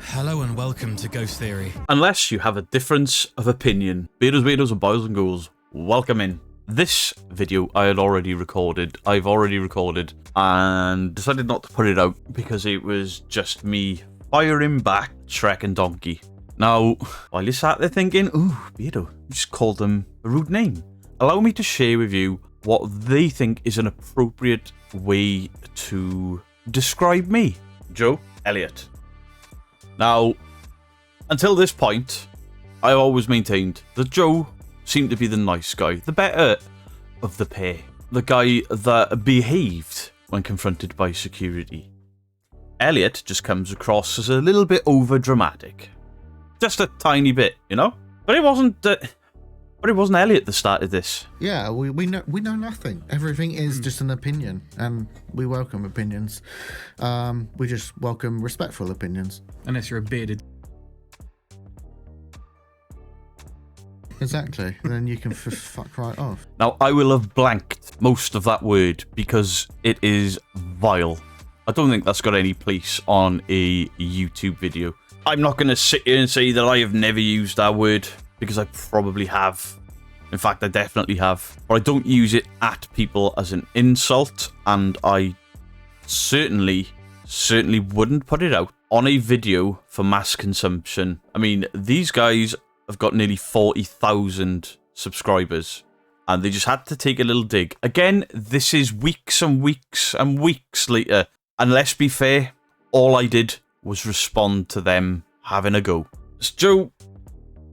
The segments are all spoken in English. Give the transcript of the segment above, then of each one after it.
Hello and welcome to Ghost Theory. Unless you have a difference of opinion, beaters and boys and ghouls, welcome in. This video I've already recorded and decided not to put it out because it was just me firing back Shrek and Donkey. Now, while you're sat there thinking, ooh, Beardo, you just called them a rude name, allow me to share with you what they think is an appropriate way to describe me, Joe Elliott. Now, until this point, I always maintained that Joe seemed to be the nice guy, the better of the pair, the guy that behaved when confronted by security. Elliot just comes across as a little bit over dramatic, just a tiny bit, you know. But it wasn't Elliot that started this. Yeah, we know nothing. Everything is just an opinion, and we welcome opinions. We just welcome respectful opinions. Unless you're a bearded. Exactly. Then you can fuck right off. Now, I will have blanked most of that word because it is vile. I don't think that's got any place on a YouTube video. I'm not going to sit here and say that I have never used that word, because I probably have. In fact, I definitely have. But I don't use it at people as an insult, and I certainly wouldn't put it out on a video for mass consumption. I mean, these guys have got nearly 40,000 subscribers, and they just had to take a little dig. Again, this is weeks and weeks and weeks later, and let's be fair, all I did was respond to them having a go. So, Joe,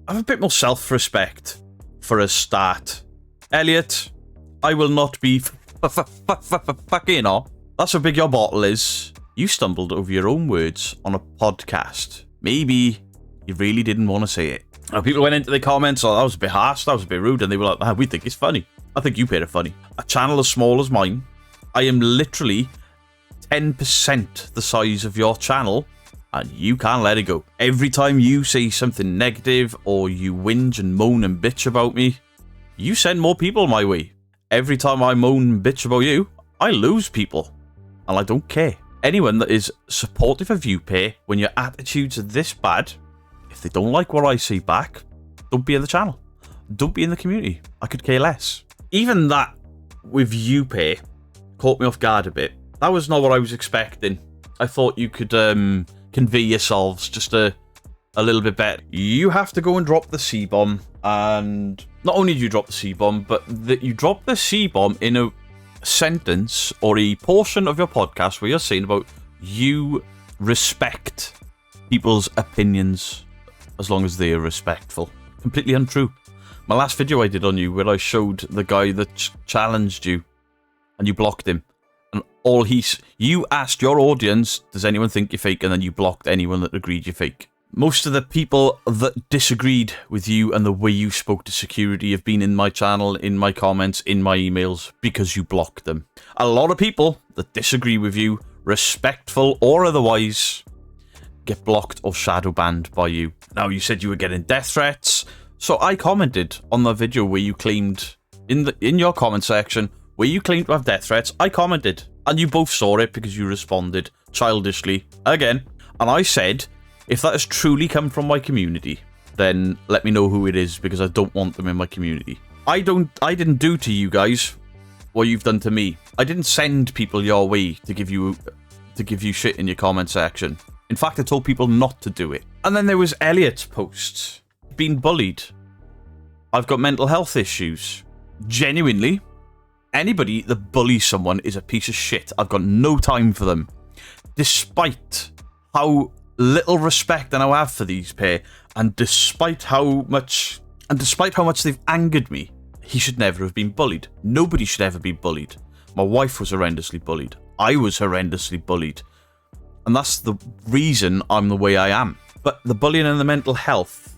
have a bit more self-respect for a start. Elliot, I will not be fucking off. That's how big your bottle is. You stumbled over your own words on a podcast. Maybe you really didn't want to say it. Now, people went into the comments, oh, that was a bit harsh, that was a bit rude, and they were like, ah, we think it's funny. I think you paid it funny. A channel as small as mine, I am literally 10% the size of your channel, and you can't let it go. Every time you say something negative, or you whinge and moan and bitch about me, you send more people my way. Every time I moan and bitch about you, I lose people. And I don't care. Anyone that is supportive of you, Pay, when your attitudes are this bad, if they don't like what I say back, don't be in the channel. Don't be in the community. I could care less. Even that with you, Pay, caught me off guard a bit. That was not what I was expecting. I thought you could convey yourselves just a little bit better. You have to go and drop the C-bomb, and not only do you drop the C-bomb, but that you drop the C-bomb in a sentence or a portion of your podcast where you're saying about you respect people's opinions as long as they are respectful. Completely untrue. My last video I did on you where I showed the guy that challenged you and you blocked him, and you asked your audience, does anyone think you're fake, and then you blocked anyone that agreed you're fake. Most of the people that disagreed with you and the way you spoke to security have been in my channel, in my comments, in my emails, because you blocked them. A lot of people that disagree with you, respectful or otherwise, get blocked or shadow banned by you. Now, you said you were getting death threats, so I commented on the video where you claimed, in your comment section, where you claimed to have death threats. I commented, and you both saw it because you responded childishly again, and I said, if that has truly come from my community, then let me know who it is, because I don't want them in my community. I didn't do to you guys what you've done to me. I didn't send people your way to give you shit in your comment section. In fact, I told people not to do it. And then there was Elliot's post. Being bullied. I've got mental health issues. Genuinely, anybody that bullies someone is a piece of shit. I've got no time for them. Despite how little respect I now have for these pair, and despite how much they've angered me, he should never have been bullied. Nobody should ever be bullied. My wife was horrendously bullied. I was horrendously bullied. And that's the reason I'm the way I am. But the bullying and the mental health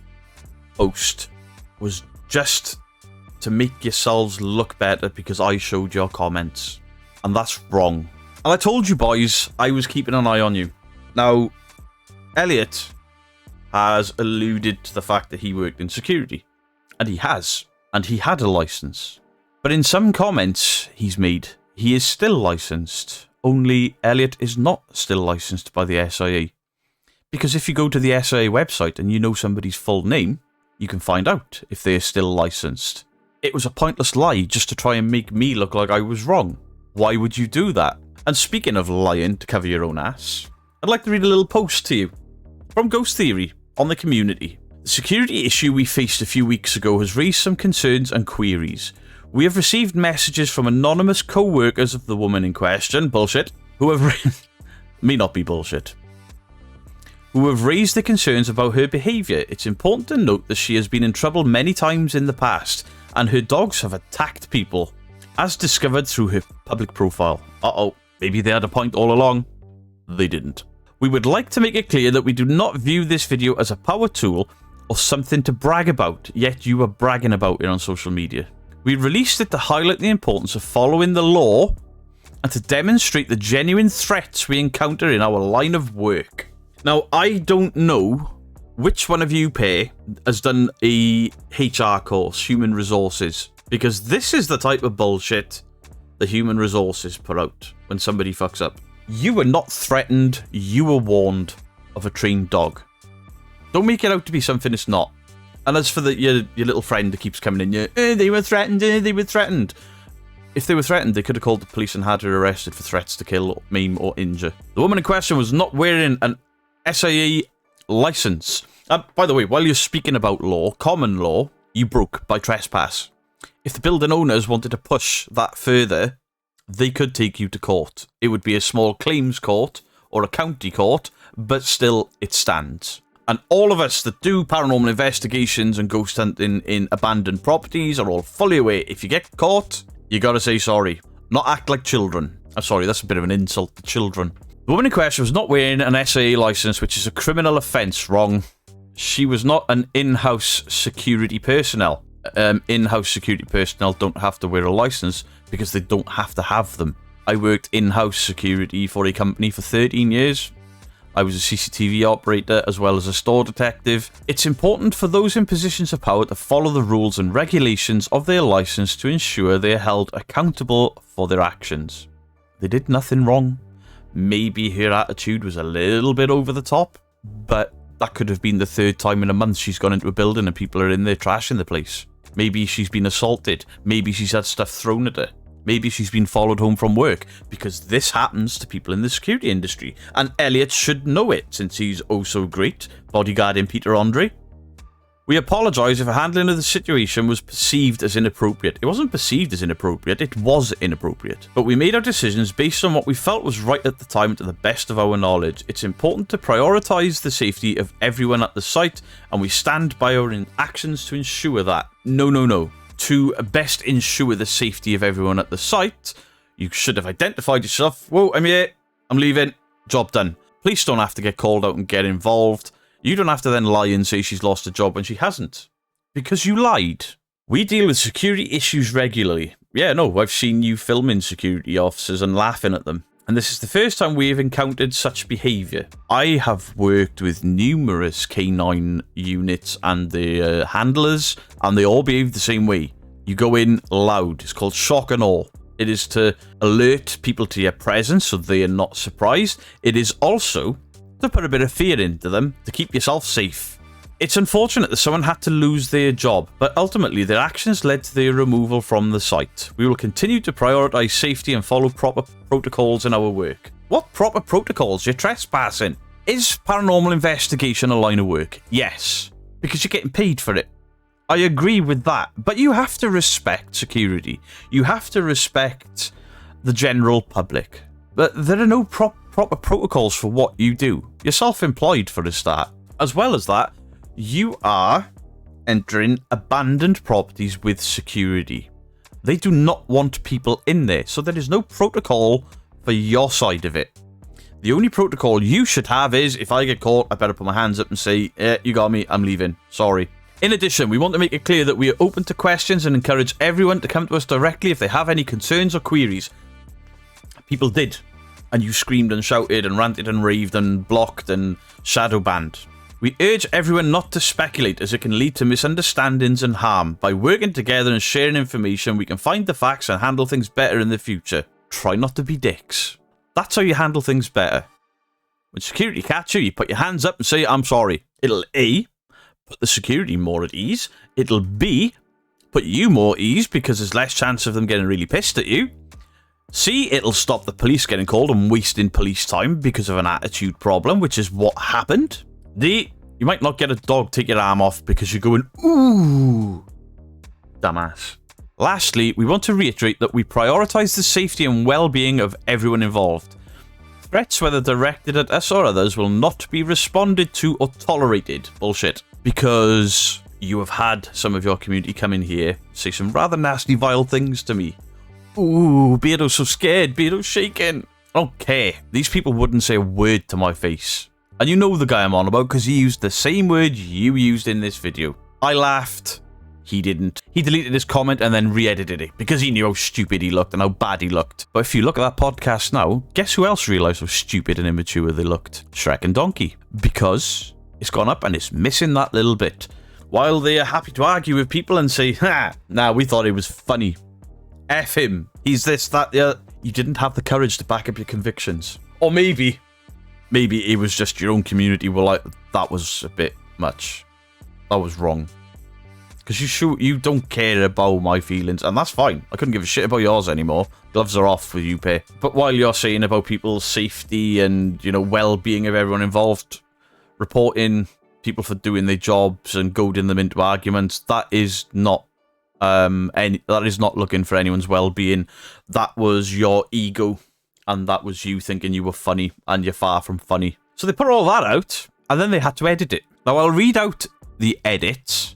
post was just to make yourselves look better because I showed your comments. And that's wrong. And I told you boys I was keeping an eye on you. Now, Elliot has alluded to the fact that he worked in security. And he has. And he had a license. But in some comments he's made, he is still licensed. Only Elliot is not still licensed by the SIA. Because if you go to the SIA website and you know somebody's full name, you can find out if they're still licensed. It was a pointless lie just to try and make me look like I was wrong. Why would you do that? And speaking of lying to cover your own ass, I'd like to read a little post to you from Ghost Theory on the community. The security issue we faced a few weeks ago has raised some concerns and queries. We have received messages from anonymous co-workers of the woman in question, bullshit, who have may not be bullshit, who have raised the concerns about her behaviour. It's important to note that she has been in trouble many times in the past, and her dogs have attacked people, as discovered through her public profile. Uh-oh, maybe they had a point all along. They didn't. We would like to make it clear that we do not view this video as a power tool or something to brag about, yet you are bragging about it on social media. We released it to highlight the importance of following the law and to demonstrate the genuine threats we encounter in our line of work. Now, I don't know which one of you pair has done a HR course, Human Resources, because this is the type of bullshit the Human Resources put out when somebody fucks up. You were not threatened, you were warned of a trained dog. Don't make it out to be something it's not. And as for your little friend that keeps coming in, they were threatened, they were threatened. If they were threatened, they could have called the police and had her arrested for threats to kill, maim, or injure. The woman in question was not wearing an SIA license. By the way, while you're speaking about law, common law, you broke by trespass. If the building owners wanted to push that further, they could take you to court. It would be a small claims court or a county court, but still, it stands. And all of us that do paranormal investigations and ghost hunting in abandoned properties are all fully aware if you get caught, you gotta say sorry. Not act like children. I'm sorry, that's a bit of an insult to children. The woman in question was not wearing an SIA license, which is a criminal offence. Wrong. She was not an in-house security personnel. In-house security personnel don't have to wear a license because they don't have to have them. I worked in-house security for a company for 13 years. I was a CCTV operator as well as a store detective. It's important for those in positions of power to follow the rules and regulations of their license to ensure they are held accountable for their actions. They did nothing wrong. Maybe her attitude was a little bit over the top, but that could have been the third time in a month she's gone into a building and people are in there trashing the place. Maybe she's been assaulted. Maybe she's had stuff thrown at her. Maybe she's been followed home from work, because this happens to people in the security industry, and Elliot should know it since he's oh so great, bodyguarding Peter Andre. We apologise if a handling of the situation was perceived as inappropriate. It wasn't perceived as inappropriate, it was inappropriate. But we made our decisions based on what we felt was right at the time to the best of our knowledge. It's important to prioritise the safety of everyone at the site, and we stand by our actions to ensure that. No. To best ensure the safety of everyone at the site, you should have identified yourself. Whoa, I'm here. I'm leaving. Job done. Police don't have to get called out and get involved. You don't have to then lie and say she's lost a job when she hasn't. Because you lied. We deal with security issues regularly. Yeah, no, I've seen you filming security officers and laughing at them. And this is the first time we have encountered such behaviour. I have worked with numerous K9 units and the handlers, and they all behave the same way. You go in loud. It's called shock and awe. It is to alert people to your presence so they are not surprised. It is also to put a bit of fear into them to keep yourself safe. It's unfortunate that someone had to lose their job, but ultimately their actions led to their removal from the site. We will continue to prioritise safety and follow proper protocols in our work. What proper protocols? You're trespassing. Is paranormal investigation a line of work? Yes, because you're getting paid for it. I agree with that, but you have to respect security. You have to respect the general public. But there are no proper protocols for what you do. You're self-employed for a start. As well as that, you are entering abandoned properties with security. They do not want people in there, so there is no protocol for your side of it. The only protocol you should have is, if I get caught, I better put my hands up and say, you got me, I'm leaving. Sorry. In addition, we want to make it clear that we are open to questions and encourage everyone to come to us directly if they have any concerns or queries. People did. And you screamed and shouted and ranted and raved and blocked and shadow banned. We urge everyone not to speculate, as it can lead to misunderstandings and harm. By working together and sharing information, we can find the facts and handle things better in the future. Try not to be dicks. That's how you handle things better. When security catch you, you put your hands up and say, I'm sorry. It'll A, put the security more at ease. It'll B, put you more at ease because there's less chance of them getting really pissed at you. C, it'll stop the police getting called and wasting police time because of an attitude problem, which is what happened. D, you might not get a dog take your arm off because you're going, ooh, dumbass. Lastly, we want to reiterate that we prioritise the safety and well-being of everyone involved. Threats, whether directed at us or others, will not be responded to or tolerated. Bullshit. Because you have had some of your community come in here, say some rather nasty, vile things to me. Ooh, Beardo's so scared. Beardo's shaking. Okay, these people wouldn't say a word to my face. And you know the guy I'm on about because he used the same word you used in this video. I laughed. He didn't. He deleted his comment and then re-edited it because he knew how stupid he looked and how bad he looked. But if you look at that podcast now, guess who else realised how stupid and immature they looked? Shrek and Donkey. Because it's gone up and it's missing that little bit. While they are happy to argue with people and say, nah, we thought it was funny. F him. He's this, that, the other. You didn't have the courage to back up your convictions. Or maybe it was just your own community were like, that was a bit much. That was wrong. Because you don't care about my feelings, and that's fine. I couldn't give a shit about yours anymore. Gloves are off for you, pay. But while you're saying about people's safety and, well-being of everyone involved, reporting people for doing their jobs and goading them into arguments, that is not looking for anyone's well-being. That was your ego, and that was you thinking you were funny, and you're far from funny. So they put all that out, and then they had to edit it. Now, I'll read out the edits,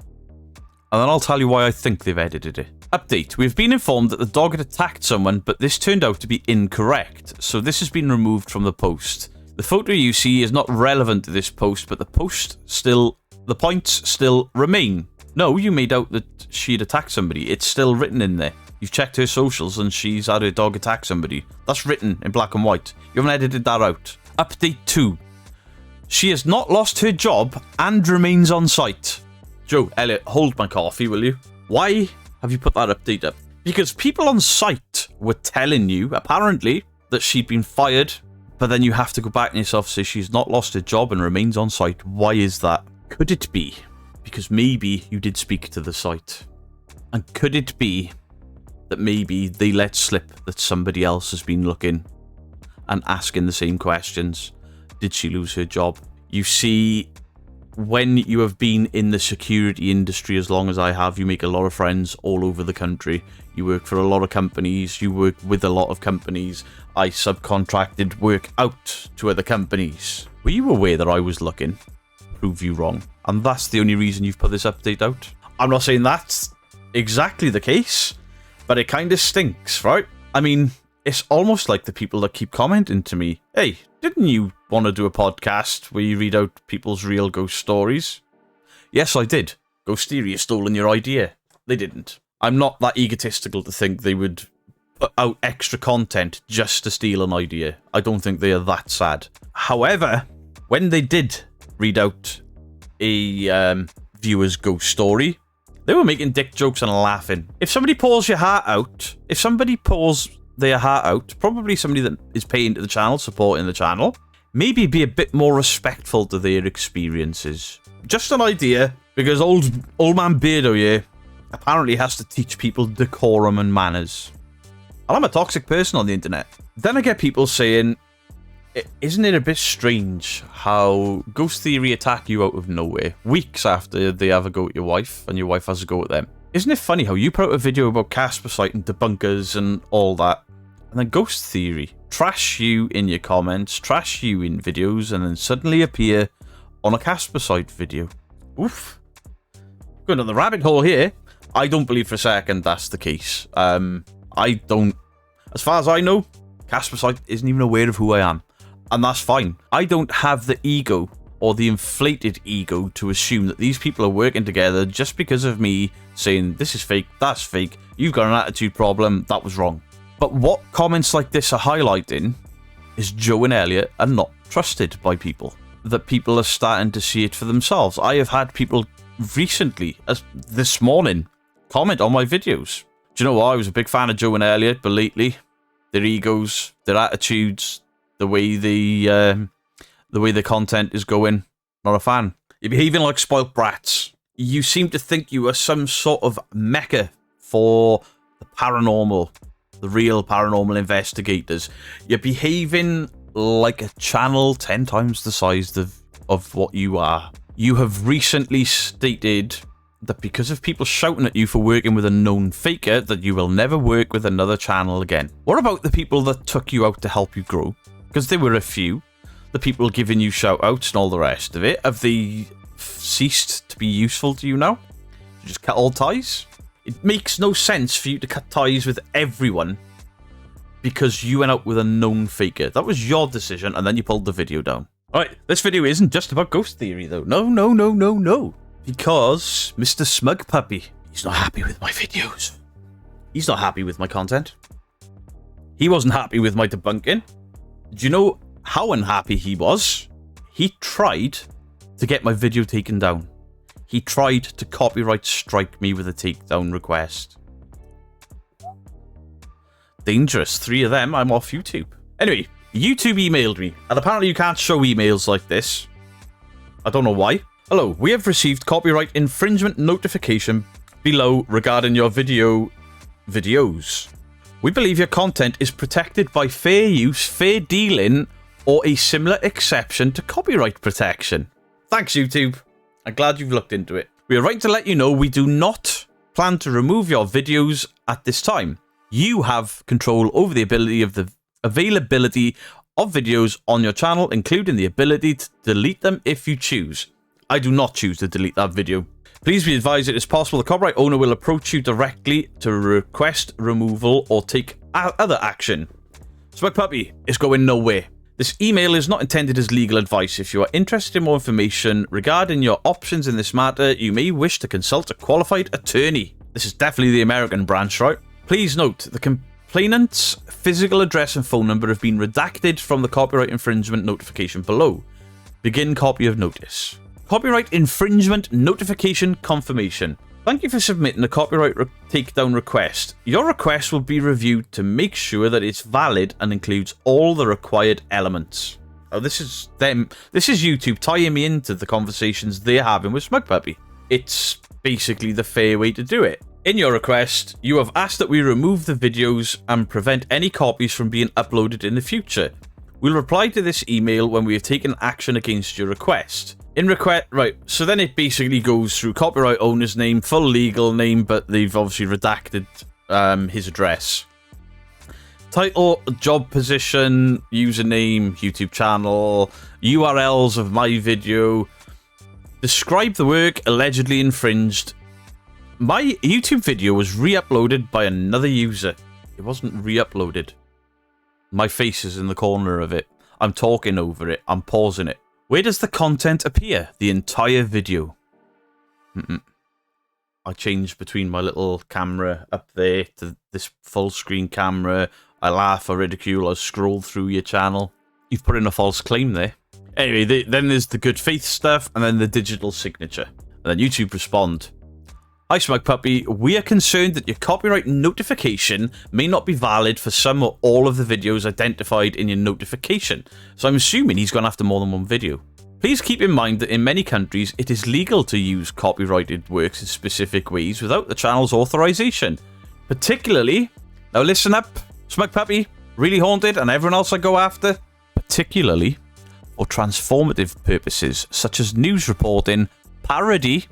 and then I'll tell you why I think they've edited it. Update. We've been informed that the dog had attacked someone, but this turned out to be incorrect, so this has been removed from the post. The photo you see is not relevant to this post, but the points still remain. No, you made out that she'd attacked somebody. It's still written in there. You've checked her socials and she's had her dog attack somebody. That's written in black and white. You haven't edited that out. Update 2. She has not lost her job and remains on site. Joe, Elliot, hold my coffee, will you? Why have you put that update up? Because people on site were telling you, apparently, that she'd been fired, but then you have to go back and yourself say she's not lost her job and remains on site. Why is that? Could it be because maybe you did speak to the site? And could it be that maybe they let slip that somebody else has been looking and asking the same questions? Did she lose her job? You see, when you have been in the security industry as long as I have, you make a lot of friends all over the country. You work for a lot of companies. You work with a lot of companies. I subcontracted work out to other companies. Were you aware that I was looking? Prove you wrong. And that's the only reason you've put this update out. I'm not saying that's exactly the case, but it kind of stinks, right? I mean, it's almost like the people that keep commenting to me, hey, didn't you want to do a podcast where you read out people's real ghost stories? Yes, I did. Ghost Theory has stolen your idea. They didn't. I'm not that egotistical to think they would put out extra content just to steal an idea. I don't think they are that sad. However, when they did read out a viewer's ghost story, they were making dick jokes and laughing. If somebody pours your heart out, their heart out, probably somebody that is paying to the channel, supporting the channel, maybe be a bit more respectful to their experiences. Just an idea, because old man Beardo here apparently has to teach people decorum and manners. And I'm a toxic person on the internet. Then I get people saying, isn't it a bit strange how Ghost Theory attack you out of nowhere, weeks after they have a go at your wife, and your wife has a go at them? Isn't it funny how you put out a video about Casper Site and debunkers and all that, and then Ghost Theory trash you in your comments, trash you in videos, and then suddenly appear on a Casper Site video? Oof. Going on the rabbit hole here. I don't believe for a second that's the case. As far as I know, Casper Site isn't even aware of who I am. And that's fine. I don't have the ego or the inflated ego to assume that these people are working together just because of me saying this is fake, that's fake, you've got an attitude problem, that was wrong. But what comments like this are highlighting is Joe and Elliot are not trusted by people. That people are starting to see it for themselves. I have had people recently, as this morning, comment on my videos. Do you know what? I was a big fan of Joe and Elliot, but lately, their egos, their attitudes, the way they the way the content is going. Not a fan. You're behaving like spoilt brats. You seem to think you are some sort of mecca for the paranormal, the real paranormal investigators. You're behaving like a channel 10 times the size of what you are. You have recently stated that because of people shouting at you for working with a known faker, that you will never work with another channel again. What about the people that took you out to help you grow? Because there were a few. The people giving you shout-outs and all the rest of it. Have they ceased to be useful to you now? You just cut all ties? It makes no sense for you to cut ties with everyone because you went out with a known faker. That was your decision, and then you pulled the video down. Alright, this video isn't just about ghost theory, though. No. Because Mr. Smug Puppy, he's not happy with my videos. He's not happy with my content. He wasn't happy with my debunking. Do you know how unhappy he was? He tried to get my video taken down. He tried to copyright strike me with a takedown request. Dangerous. 3 of them, I'm off YouTube. Anyway, YouTube emailed me, and apparently you can't show emails like this. I don't know why. Hello, we have received copyright infringement notification below regarding your videos. We believe your content is protected by fair use, fair dealing, or a similar exception to copyright protection. Thanks, YouTube. I'm glad you've looked into it. We are right to let you know we do not plan to remove your videos at this time. You have control over the availability of videos on your channel, including the ability to delete them if you choose. I do not choose to delete that video. Please be advised it is possible the copyright owner will approach you directly to request removal or take other action. Smug Puppy is going nowhere. This email is not intended as legal advice. If you are interested in more information regarding your options in this matter, you may wish to consult a qualified attorney. This is definitely the American branch, right? Please note, the complainant's physical address and phone number have been redacted from the copyright infringement notification below. Begin copy of notice. Copyright infringement notification confirmation. Thank you for submitting a copyright takedown request. Your request will be reviewed to make sure that it's valid and includes all the required elements. Oh, this is them. This is YouTube tying me into the conversations they're having with Smug Puppy. It's basically the fair way to do it. In your request, you have asked that we remove the videos and prevent any copies from being uploaded in the future. We'll reply to this email when we have taken action against your request. Right, so then it basically goes through copyright owner's name, full legal name, but they've obviously redacted his address. Title, job position, username, YouTube channel, URLs of my video. Describe the work allegedly infringed. My YouTube video was re-uploaded by another user. It wasn't re-uploaded. My face is in the corner of it. I'm talking over it. I'm pausing it. Where does the content appear? The entire video. I changed between my little camera up there to this full screen camera. I laugh, I ridicule, I scroll through your channel. You've put in a false claim there. Anyway, then there's the good faith stuff, and then the digital signature. And then YouTube respond. Hi Smug Puppy, we are concerned that your copyright notification may not be valid for some or all of the videos identified in your notification, so I'm assuming he's gone after more than one video. Please keep in mind that in many countries it is legal to use copyrighted works in specific ways without the channel's authorization. Particularly, now listen up, Smug Puppy, really haunted, and everyone else I go after, particularly for transformative purposes such as news reporting, parody,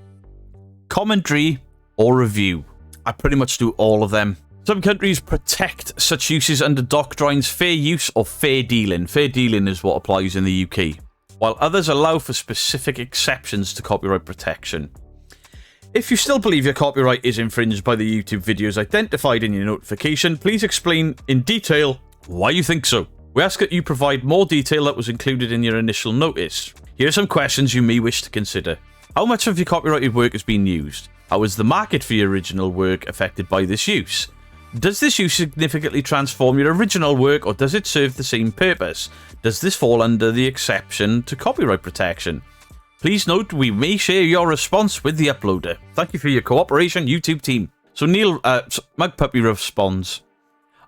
commentary, or review. I pretty much do all of them. Some countries protect such uses under doctrines fair use or fair dealing. Fair dealing is what applies in the UK, while others allow for specific exceptions to copyright protection. If you still believe your copyright is infringed by the YouTube videos identified in your notification, please explain in detail why you think so. We ask that you provide more detail that was included in your initial notice. Here are some questions you may wish to consider. How much of your copyrighted work is being used? How is the market for your original work affected by this use? Does this use significantly transform your original work, or does it serve the same purpose? Does this fall under the exception to copyright protection? Please note we may share your response with the uploader. Thank you for your cooperation, YouTube team. So Neil, Smug Puppy responds,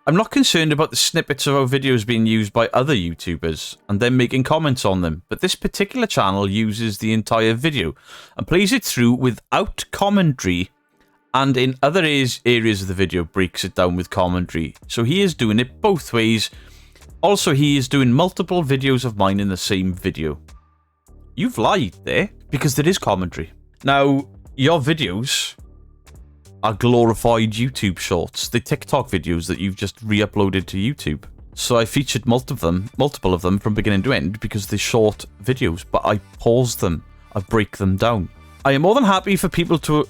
I'm not concerned about the snippets of our videos being used by other YouTubers and them making comments on them, but this particular channel uses the entire video and plays it through without commentary, and in other areas of the video breaks it down with commentary. So he is doing it both ways. Also, he is doing multiple videos of mine in the same video. You've lied there, because there is commentary. Now, your videos are glorified YouTube shorts, the TikTok videos that you've just re-uploaded to YouTube. So I featured multiple of them from beginning to end because they're short videos, but I pause them, I break them down. I am more than happy for people to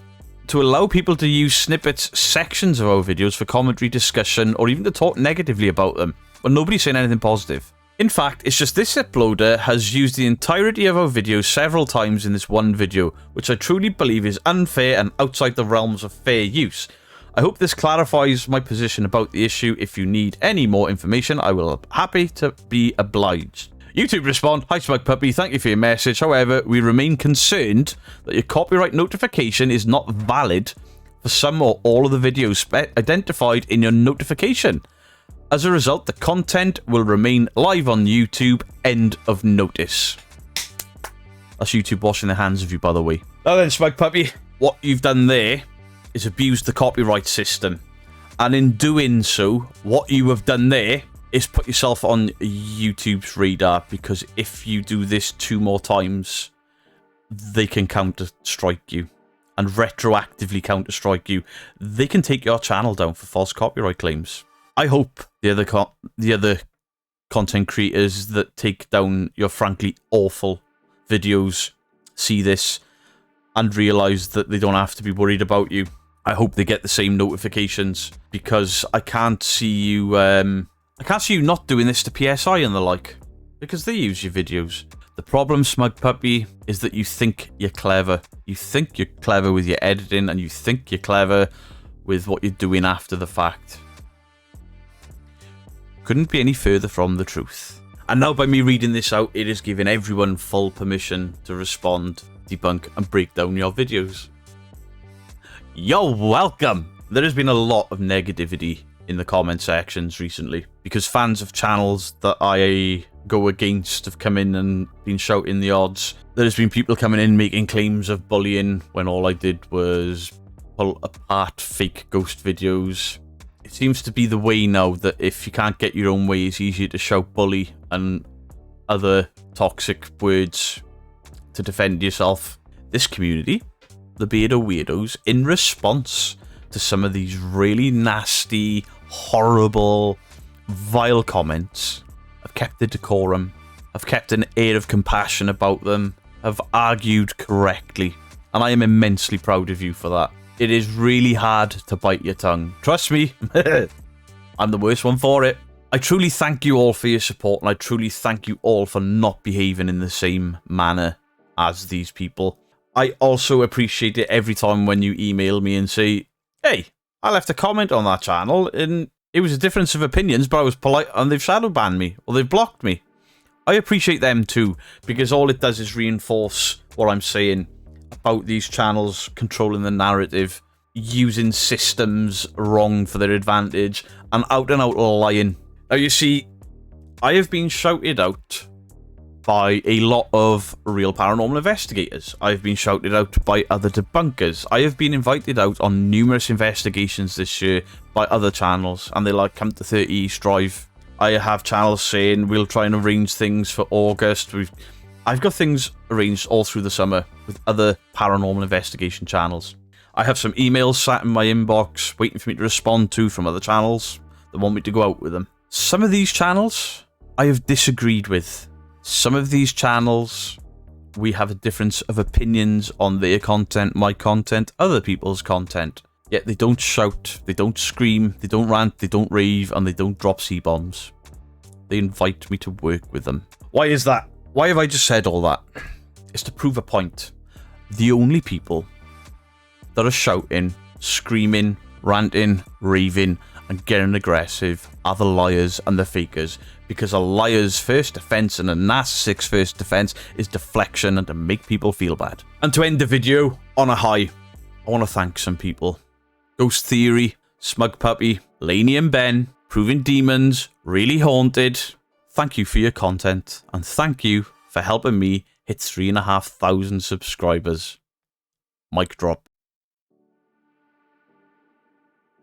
allow people to use snippets, sections of our videos for commentary, discussion, or even to talk negatively about them, but nobody's saying anything positive. In fact, it's just this uploader has used the entirety of our videos several times in this one video, which I truly believe is unfair and outside the realms of fair use. I hope this clarifies my position about the issue. If you need any more information, I will be happy to be obliged. YouTube respond, "Hi Smug Puppy, thank you for your message. However, we remain concerned that your copyright notification is not valid for some or all of the videos identified in your notification. As a result, the content will remain live on YouTube. End of notice." That's YouTube washing their hands of you, by the way. Now then, Smug Puppy, what you've done there is abused the copyright system. And in doing so, what you have done there is put yourself on YouTube's radar, because if you do this 2 more times, they can counter-strike you. And retroactively counter-strike you. They can take your channel down for false copyright claims. I hope the other content creators that take down your frankly awful videos see this and realise that they don't have to be worried about you. I hope they get the same notifications, because I can't see you not doing this to PSI and the like, because they use your videos. The problem, Smug Puppy, is that you think you're clever. You think you're clever with your editing, and you think you're clever with what you're doing after the fact. Couldn't be any further from the truth. And now by me reading this out, it is giving everyone full permission to respond, debunk, and break down your videos. You're welcome! There has been a lot of negativity in the comment sections recently, because fans of channels that I go against have come in and been shouting the odds. There's been people coming in making claims of bullying when all I did was pull apart fake ghost videos. It seems to be the way now that if you can't get your own way, it's easier to shout bully and other toxic words to defend yourself. This community, the Beardo Weirdos, in response to some of these really nasty, horrible, vile comments, have kept the decorum, have kept an air of compassion about them, have argued correctly, and I am immensely proud of you for that. It is really hard to bite your tongue. Trust me, I'm the worst one for it. I truly thank you all for your support, and I truly thank you all for not behaving in the same manner as these people. I also appreciate it every time when you email me and say, "Hey, I left a comment on that channel, and it was a difference of opinions, but I was polite, and they've shadow banned me, or they've blocked me." I appreciate them too, because all it does is reinforce what I'm saying about these channels controlling the narrative, using systems wrong for their advantage, and out lying. Now, you see, I have been shouted out by a lot of real paranormal investigators. I've been shouted out by other debunkers. I have been invited out on numerous investigations this year by other channels, and they like, "Come to 30 East Drive." I have channels saying, "We'll try and arrange things for August." I've got things arranged all through the summer with other paranormal investigation channels. I have some emails sat in my inbox waiting for me to respond to from other channels that want me to go out with them. Some of these channels I have disagreed with. Some of these channels, we have a difference of opinions on their content, my content, other people's content. Yet they don't shout, they don't scream, they don't rant, they don't rave, and they don't drop C-bombs. They invite me to work with them. Why is that? Why have I just said all that? It's to prove a point. The only people that are shouting, screaming, ranting, raving, and getting aggressive are the liars and the fakers, because a liar's first defense and a narcissist's first defense is deflection and to make people feel bad. And to end the video on a high, I want to thank some people. Ghost Theory, Smug Puppy, Laney and Ben, proving demons really haunted. Thank you for your content, and thank you for helping me hit 3,500 subscribers. Mic drop.